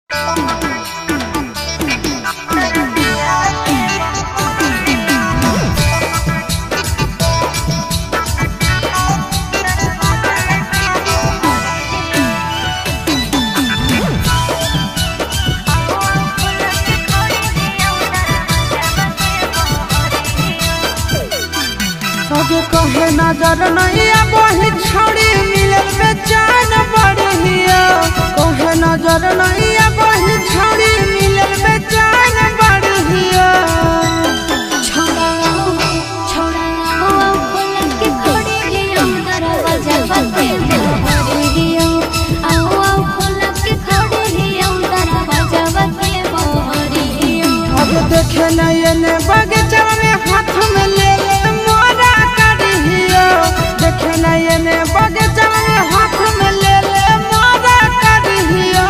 आगे कहे नजर नहीं वही छोड़ी मिलल बेचैन बढ़िया। कहे नजर नहीं वही छोड़ी मिलल बेचैन बढ़िया। अब देखे नहीं बगीचा में हाथ में ले मोरा करिया। देखे नहीं बगीचा में हाथ में ले मोरा करिया।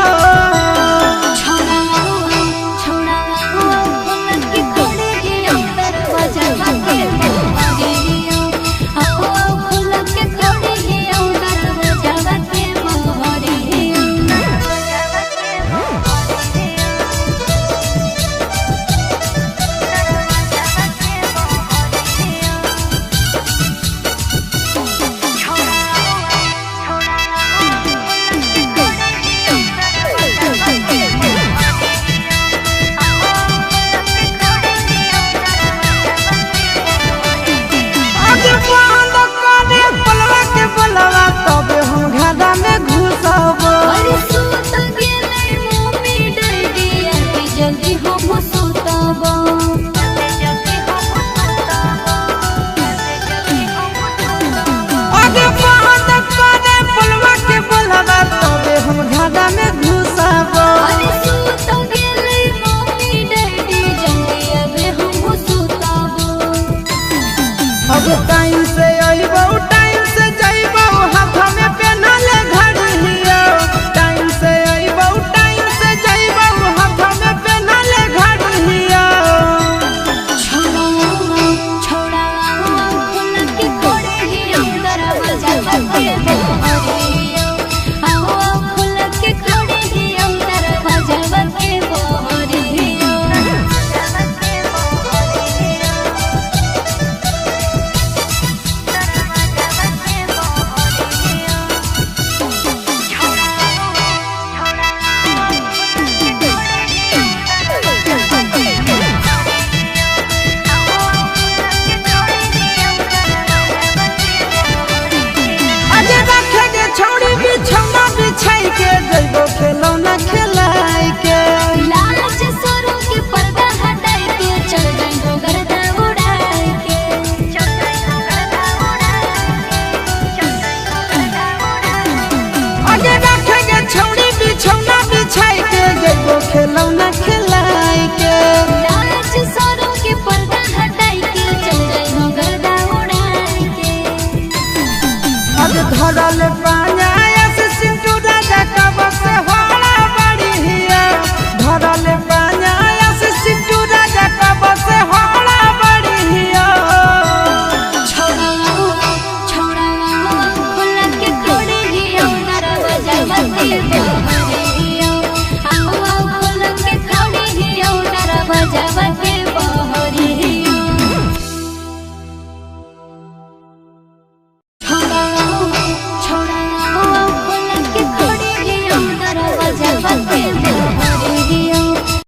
टाइम से अइबो टाइम से जइबो हाथ में पेनल घड़िया। टाइम से अइबो टाइम से जइबो हाथ में पेनल घड़िया। खिलौना खिलाई के लाज सरों के पर्दा हटाई के चल गई हो गर्दा उड़ाई के। अब धरल पाया से सिंटू राजा कब से होला बढ़िया। धरल पाया से सिंटू राजा कब से होला बढ़िया। छोड़ा खुला के खड़े ही दरवाजा बंद